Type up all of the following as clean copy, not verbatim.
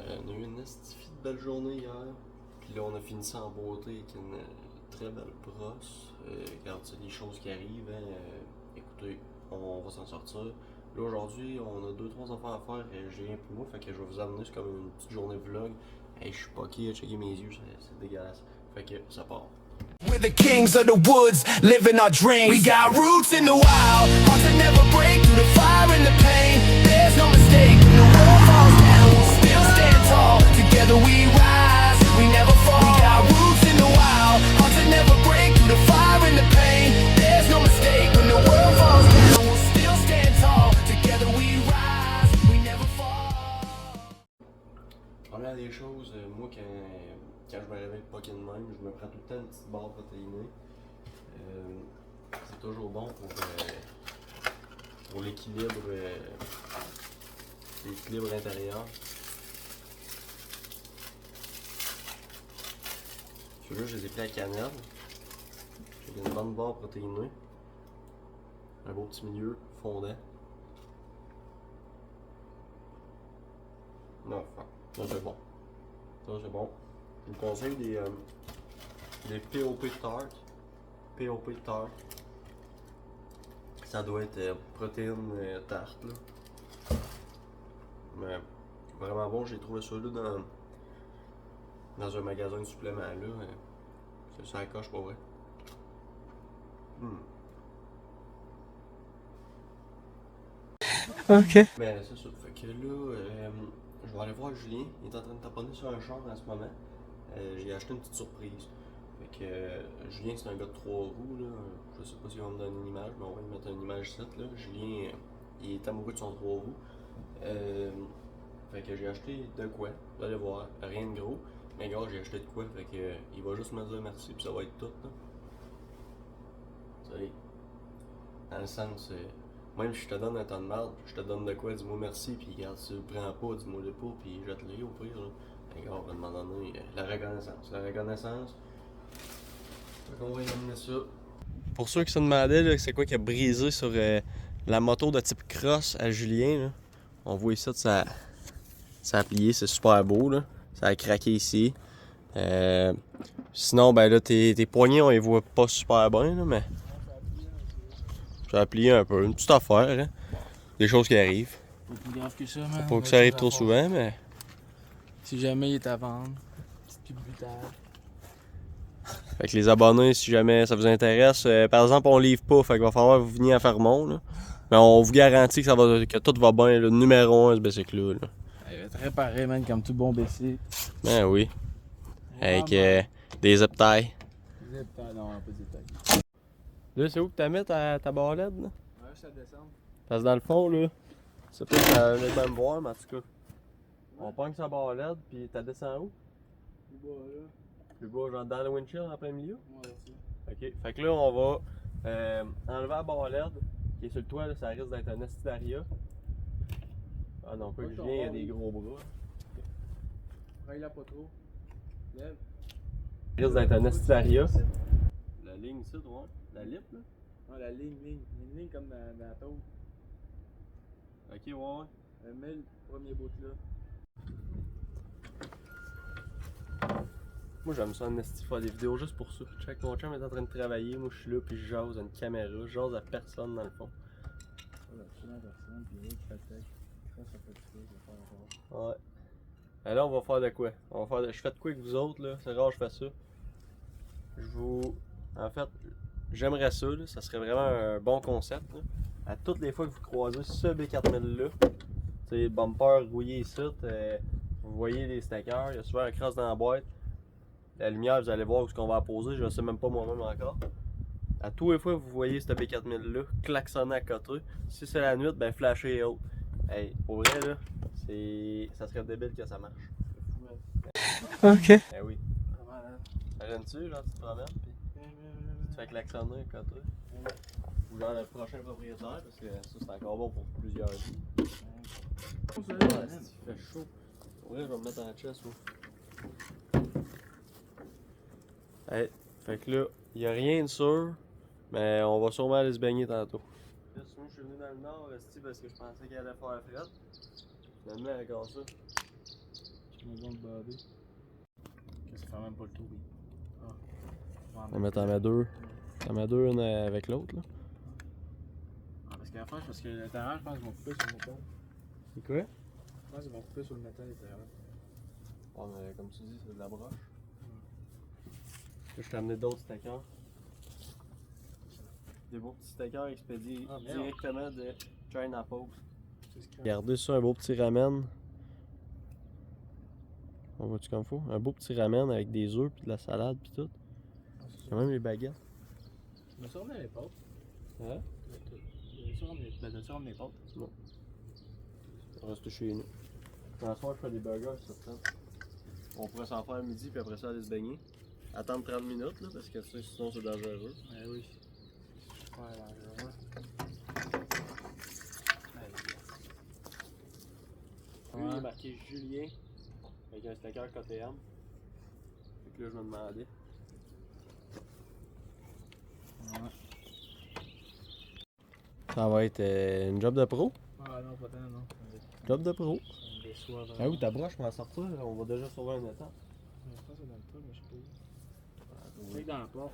On a eu une estifie de belle journée hier. Puis là, on a fini ça en beauté avec une très belle brosse. Regarde, c'est des choses qui arrivent. Hein. Écoutez, on va s'en sortir. Là, aujourd'hui, on a 2-3 affaires à faire. J'ai rien pour moi, fait que je vais vous amener. C'est comme une petite journée vlog. Hey, je suis poqué à checker mes yeux, c'est dégueulasse. Fait que ça part. We're the kings of the woods, living our dreams. We got roots in the wild, hearts that never break through the fire and the pain. There's no mistake when the world falls down. We'll still stand tall, together we rise, we never fall. We got roots in the wild, hearts that never break through the fire and the pain. There's no mistake when the world falls down. We'll still stand tall, together we rise, we never fall. Première des choses, moi quand je me réveille pas de même, je me prends tout le temps une petite barre protéinée. C'est toujours bon pour l'équilibre intérieur. Celui-là, je les ai pris à cannelle. J'ai une bonne barre protéinée. Un beau petit milieu fondant. Non, ça c'est bon. Ça c'est bon. Je vous conseille des POP Tart. POP Tart. Ça doit être protéine tarte là. Mais vraiment bon, j'ai trouvé ça là dans un magasin de suppléments là. C'est ça la coche pour vrai. Ok. Mais c'est ça. Fait que là, je vais aller voir Julien. Il est en train de taponner sur un char en ce moment. J'ai acheté une petite surprise. Fait que Julien, c'est un gars de 3 roues. Là. Je sais pas s'il va me donner une image, mais on va lui mettre une image ici. Là. Julien, il est amoureux de son 3 roues. Fait que j'ai acheté de quoi. Vous allez voir, rien de gros. Mais gars, j'ai acheté de quoi. Fait que il va juste me dire merci, puis ça va être tout. Là. Salut. Dans le sens, même si je te donne un ton de merde, je te donne de quoi, dis-moi merci, puis regarde, si tu le prends pas, dis-moi le pas, puis jette-le au pire. Là. Les gars, on va demander la reconnaissance. La reconnaissance. Fait qu'on va y amener ça. Pour ceux qui se demandaient, là, c'est quoi qui a brisé sur la moto de type cross à Julien, là. On voit ici, ça a plié, c'est super beau, là. Ça a craqué ici. Sinon, ben là, tes poignets, on les voit pas super bien, là, mais ça a plié un peu. Une petite affaire, hein. Des choses qui arrivent. Pas plus grave que ça, man. Pas que ça arrive trop souvent, mais. Si jamais il est à vendre, petite pub brutale. Fait que les abonnés, si jamais ça vous intéresse, par exemple, on livre pas, fait qu'il va falloir que vous veniez à Fermont, là. Mais on vous garantit que tout va bien, le numéro 1 ce bicycle là. Il va être réparé, man, comme tout bon bicycle. Ben oui. Avec des zip ties. Non, pas de détails. Là, c'est où que t'as mis ta barlette, là? Ouais, ça descend. Parce que dans le fond, là, c'est pas que ça allait bien me voir, mais en tout cas. On pogne sa barlette, puis t'as descend où? Plus bas, là. Plus bas, genre dans le windshield en plein milieu? Ouais, c'est Ok. Fait que là, on va enlever la barlette qui est sur le toit, là, ça risque d'être un estidaria. Ah non, pas que Julien, il a des gros bras. Règle-la pas trop. Lève. Ça risque d'être un estidaria. La ligne ici, ouais. La lip, là. Ouais, la ligne. Une ligne comme dans la taupe. Ok, ouais. Mets le premier bout là. Moi, j'aime ça en esti faire des vidéos juste pour ça. Check, mon chum est en train de travailler, moi je suis là, puis je jase à une caméra, je jase à personne dans le fond. Personne, puis l'autre, je fais ça fait ça, je vais faire encore. Ouais. Et là, on va faire de quoi? Je fais de quoi avec vous autres, là? C'est rare, je fais ça. En fait, j'aimerais ça, là. Ça serait vraiment un bon concept, là. À toutes les fois que vous croisez ce B4000 là, tu sais, bumper rouillé ici, vous voyez les stackers, il y a souvent un crosse dans la boîte. La lumière, vous allez voir où est-ce qu'on va la poser, je ne sais même pas moi-même encore. À tous les fois que vous voyez ce B4000 là, klaxonner à côté, si c'est la nuit, ben flasher et autres. Hey, pour vrai là, ça serait débile que ça marche. Ok. Eh oui. Imagine-tu, genre tu te promènes, puis tu te fais klaxonner à côté. Ou genre le prochain propriétaire, parce que ça c'est encore bon pour plusieurs vies. Il fait chaud. Pour vrai, je vais me mettre en chest, moi. Hey, fait que là, il n'y a rien de sûr, mais on va sûrement aller se baigner tantôt. Là, sinon, je suis venu dans le nord, parce que je pensais qu'il allait faire fret. Finalement, avec ça, besoin de bader. Que ça fait même pas le tour. Mais t'en mets deux. T'en mets deux, une avec l'autre, là. Ah, parce qu'à la fin, parce que l'intérieur, je pense qu'ils vont couper sur le métal. C'est quoi? Je pense qu'ils vont couper sur le métal l'intérieur. Oh, mais comme tu dis, c'est de la broche. Je t'ai amené d'autres stackers. Des beaux petits stackers expédiés directement de China Post. Regardez ça, un beau petit ramen. On voit-tu comme faut? Un beau petit ramen avec des œufs puis de la salade puis tout. Il y a même les baguettes. Tu m'as sûrement les pâtes. Hein? T'as-tu ramené les pâtes? Non. On reste chez nous. Ce soir, je fais des burgers, ça te tente. On pourrait s'en faire à midi puis après ça aller se baigner. Attendre 30 minutes là, parce que tu sais, sinon c'est dangereux. Eh oui. Ouais, dangereux. Lui, il est marqué Julien avec un stacker KTM. Fait que là, je me demandais. Ouais. Ça va être une job de pro. Ah non, pas tant, non. Job de pro. Ça me déçoit vraiment. Ah oui, ta broche va en sortir, là. On va déjà sauver un état. Je pense que c'est dans le tas, mais je sais pas où. C'est dans la porte.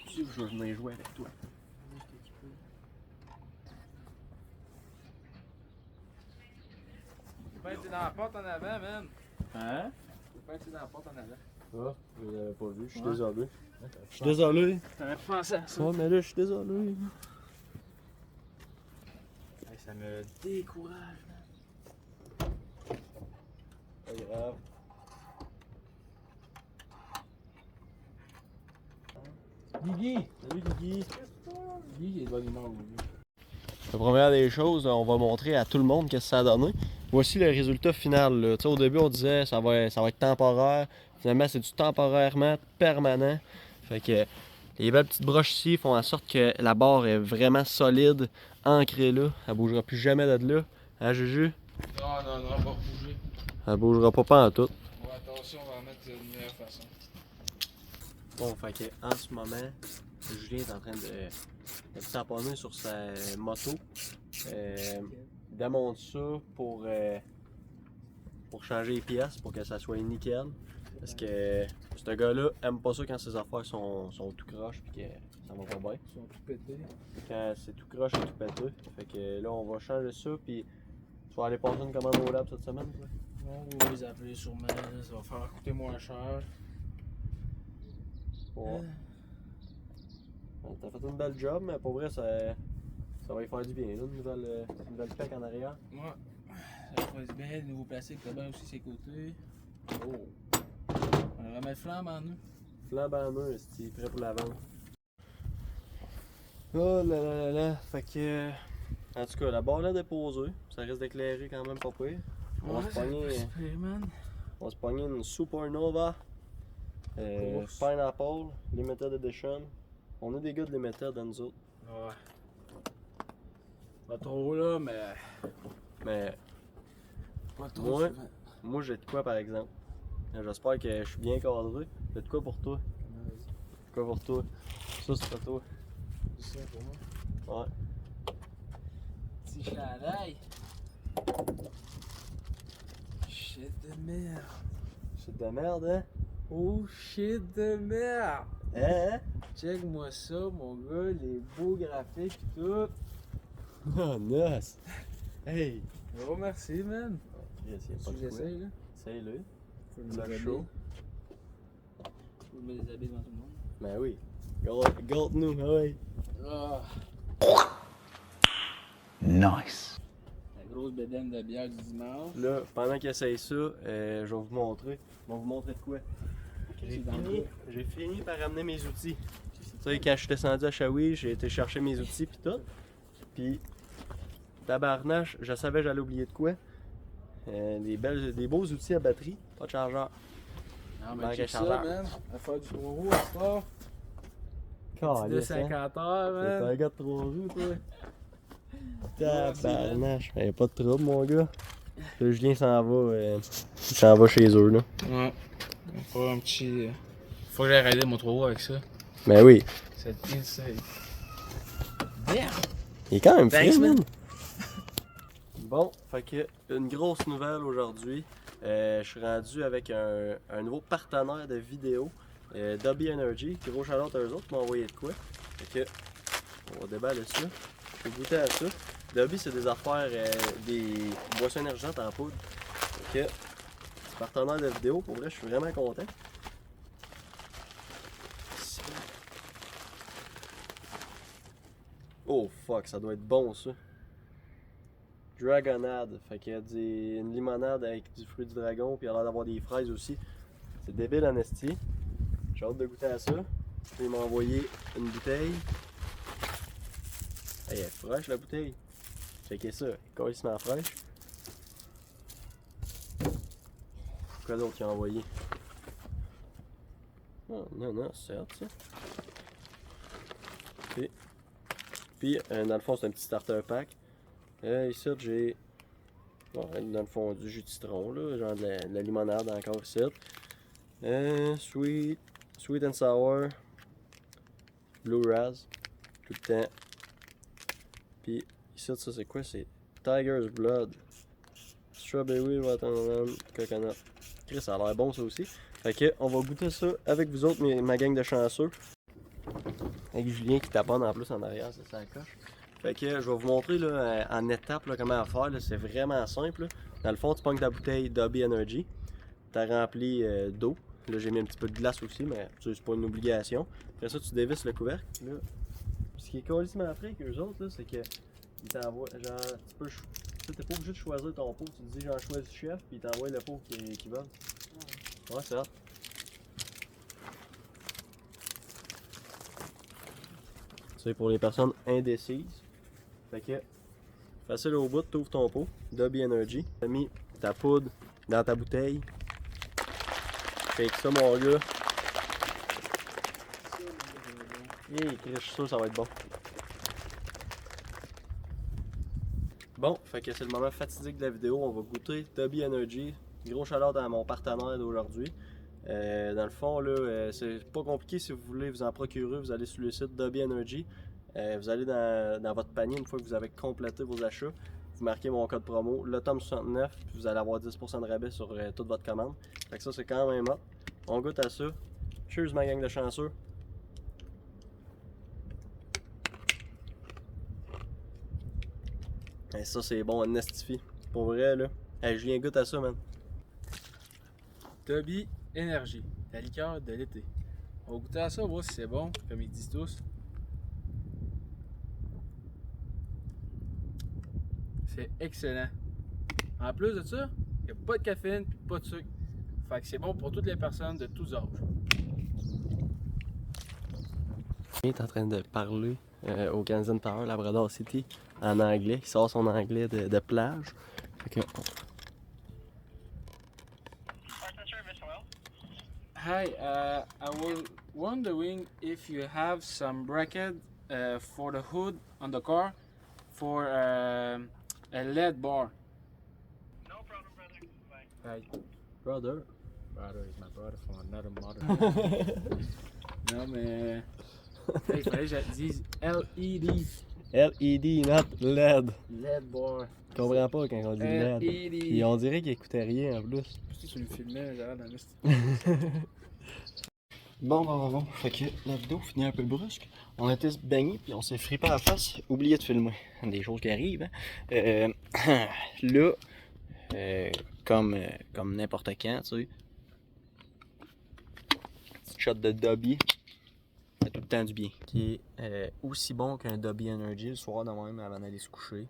Tu sais que je veux venir jouer avec toi. Faut pas être dans la porte en avant, man. Hein? Faut pas être dans la porte en avant. Ah, je l'avais pas vu, je suis Ouais. désolé. Je suis désolé. T'aurais pu penser à ça. Ouais, mais là, je suis désolé. Hey, ça me décourage, man. Pas grave. Guigui! Salut Guigui! Lui, il est de bonne humeur aujourd'hui. La première des choses, on va montrer à tout le monde ce que ça a donné. Voici le résultat final. Là. Au début, on disait ça va être temporaire. Finalement, c'est du temporairement permanent. Fait que les belles petites broches ici font en sorte que la barre est vraiment solide, ancrée là. Elle bougera plus jamais de là. Hein, Juju? Non, non, non, pas bouger. Elle bougera pas en tout. Bon, attention, on va en mettre d'une meilleure façon. Bon, fait que en ce moment, Julien est en train de taponner sur sa moto. Il démonte ça pour changer les pièces, pour que ça soit nickel. Parce que ce gars-là aime pas ça quand ses affaires sont tout croche et que ça va pas bien. Ils sont tous pétés. Quand c'est tout croche et tout pété. Fait que là, on va changer ça, puis tu vas aller passer une commande au lab cette semaine, quoi. On va les appeler sûrement, là, ça va faire coûter moins cher. Ouais. T'as fait une belle job, mais pour vrai, ça va y faire du bien, là, une nouvelle plaque en arrière. Ouais. Ça va être bien, le nouveau plastique, t'as bien aussi ses côtés. Oh! On va remettre flambe en nous. Flambe en main, c'est prêt pour la vente. Oh là là là là, fait que... En tout cas, la barre est déposée, ça risque d'éclairer quand même pas pire. On va se pogner une Supernova Pineapple Limited Edition. On est des gars de Limited dans nous autres. Ouais. Pas trop là, mais. Mais Pas trop Ouais. souvent. moi j'ai de quoi par exemple. J'espère que je suis bien cadré. J'ai de quoi pour toi? De quoi pour toi? Ça c'est pour toi. C'est ça pour moi. Ouais. Petit chandail. Shit de merde. C'est de la merde, hein? Oh shit de merde. Hein? Check-moi ça, mon gars, les beaux graphiques et tout. Oh, nice! Hey! Oh merci, man. Yes, y a pas Tu de quoi. j'essaye, là. Essaye-le. Faut me Le déshabiller. show. Faut me déshabiller devant tout le monde. Ben oui. Garde-nous, ouais. Ah, Nice. la grosse bédaine de bière du dimanche. Là, pendant qu'il essaye ça, je vais vous montrer. Je vais vous montrer de quoi. J'ai fini par ramener mes outils. Tu sais, quand je suis descendu à Shawi, j'ai été chercher mes outils pis tout. Puis, tabarnache, je savais que j'allais oublier de quoi. Des beaux outils à batterie, pas de chargeur. Non, Manque mais un check ça, chargeur. man. À faire du 3 roues à sport. Petit de Calisse, hein? 50 heures, T'es man. un gars de 3 roues, toi. Tabarnache, y'a pas de trouble, mon gars. Le Julien s'en va chez eux, là. Ouais. On va faire un petit. Faut que j'aille rider mon 3 roues avec ça. Ben oui, C'est insane. Damn! il est quand même Thanks, frais, man. man. Bon, fait que une grosse nouvelle aujourd'hui. Je suis rendu avec un nouveau partenaire de vidéo, Dobby Energy. Gros shout-out à eux autres qui m'ont envoyé de quoi. Fait que on va déballer ça. Je vais goûter à ça. Dobby, c'est des affaires, des boissons énergisantes en poudre. Fait que c'est partenaire de vidéo. Pour vrai, je suis vraiment content. Oh fuck, ça doit être bon ça. Dragonade, fait qu'il y a une limonade avec du fruit du dragon, puis il y a l'air d'avoir des fraises aussi. C'est débile en esti. J'ai hâte de goûter à ça. Il m'a envoyé une bouteille. Elle est fraîche la bouteille. Checkez ça, carrément fraîche. Quoi d'autre qu'il a envoyé? Oh, non, c'est hot ça. Puis dans le fond, c'est un petit starter pack. Ici, j'ai dans le fond du jus de citron, là, genre de la limonade encore ici. Sweet and sour, blue raz, tout le temps. Puis ici, ça c'est quoi? C'est Tiger's Blood, strawberry, watermelon, coconut. Chris, ça a l'air bon ça aussi. Fait que on va goûter ça avec vous autres, ma gang de chanceux. Avec Julien qui taponne en plus en arrière, c'est ça la coche. Fait que je vais vous montrer là, en étapes là, comment faire. C'est vraiment simple. Là. Dans le fond, tu pognes ta bouteille Dobby Energy. Tu as rempli d'eau. Là, j'ai mis un petit peu de glace aussi, mais c'est pas une obligation. Après ça, tu dévisses le couvercle. Là. Ce qui est carrément après avec eux autres, c'est qu'ils t'envoient. Genre, tu t'es pas obligé de choisir ton pot. Tu te dis, j'en choisis chef, puis ils t'envoient le pot qui veulent. Ouais, c'est ça. C'est pour les personnes indécises. Fait que, facile au bout, tu ouvres ton pot, Dobby Energy. Tu as mis ta poudre dans ta bouteille. Fait que ça, mon gars. Je suis sûr que ça va être bon. Bon, fait que c'est le moment fatidique de la vidéo. On va goûter Dobby Energy. Gros shout-out à mon partenaire d'aujourd'hui. Dans le fond, là, c'est pas compliqué si vous voulez vous en procurer. Vous allez sur le site Dobby Energy. Vous allez dans votre panier une fois que vous avez complété vos achats. Vous marquez mon code promo, LETOM69, puis vous allez avoir 10% de rabais sur toute votre commande. Fait que ça, c'est quand même hot. On goûte à ça. Cheers, ma gang de chanceux. Et ça, c'est bon, on estifie. Pour vrai, là. Hey, Julien, goûte à ça, man. Dobby Energy, la liqueur de l'été. On va goûter à ça, voir si c'est bon, comme ils disent tous. C'est excellent. En plus de ça, il n'y a pas de caféine et pas de sucre. Fait que c'est bon pour toutes les personnes de tous âges. Il est en train de parler au Canadian Tower, Labrador City, en anglais. Il sort son anglais de plage. Fait que... Hi, I was wondering if you have some bracket for the hood on the car for a LED bar. No problem, brother. Bye. Hi. Brother. Brother is my brother from another mother. Non, mais. Il fallait que je dise LED. LED, not LED. LED bar. Je comprends pas quand on dit LED. Et on dirait qu'il écoutait rien en plus. Si tu me filmais, j'aurais dans le Bon. Fait que la vidéo finit un peu brusque. On était baigné puis on s'est frippé à la face. Oublié de filmer. Des choses qui arrivent. Hein. Là, comme n'importe quand, tu sais. Petite shot de Dobby. Ça fait tout le temps du bien. Qui est aussi bon qu'un Dobby Energy le soir de même avant d'aller se coucher.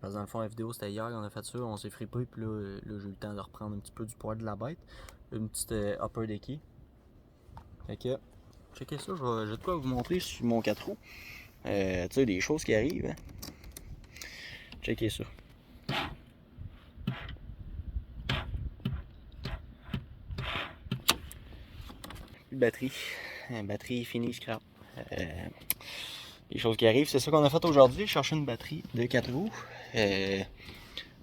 Parce que dans le fond, la vidéo c'était hier qu'on a fait ça, on s'est frippé, puis là j'ai eu le temps de reprendre un petit peu du poil de la bête. Une petite upper decky. Fait que, checkez ça, j'ai de quoi vous montrer sur mon 4 roues. Tu sais, des choses qui arrivent. Hein? Checkez ça. Plus de batterie. Batterie finie, scrap. Les choses qui arrivent, c'est ça qu'on a fait aujourd'hui. J'ai cherché une batterie de 4 roues.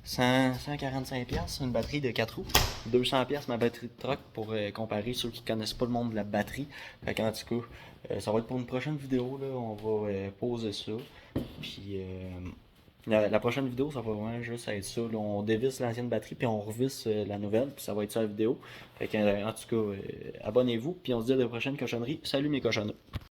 145$, une batterie de 4 roues. 200$ ma batterie de truck pour comparer ceux qui connaissent pas le monde de la batterie. Fait qu'en tout cas, ça va être pour une prochaine vidéo. Là, on va poser ça. Puis La prochaine vidéo, ça va vraiment juste être ça. Là, on dévisse l'ancienne batterie, puis on revisse la nouvelle, puis ça va être ça la vidéo. Fait que, en tout cas, abonnez-vous, puis on se dit à la prochaine cochonnerie. Salut mes cochonneux!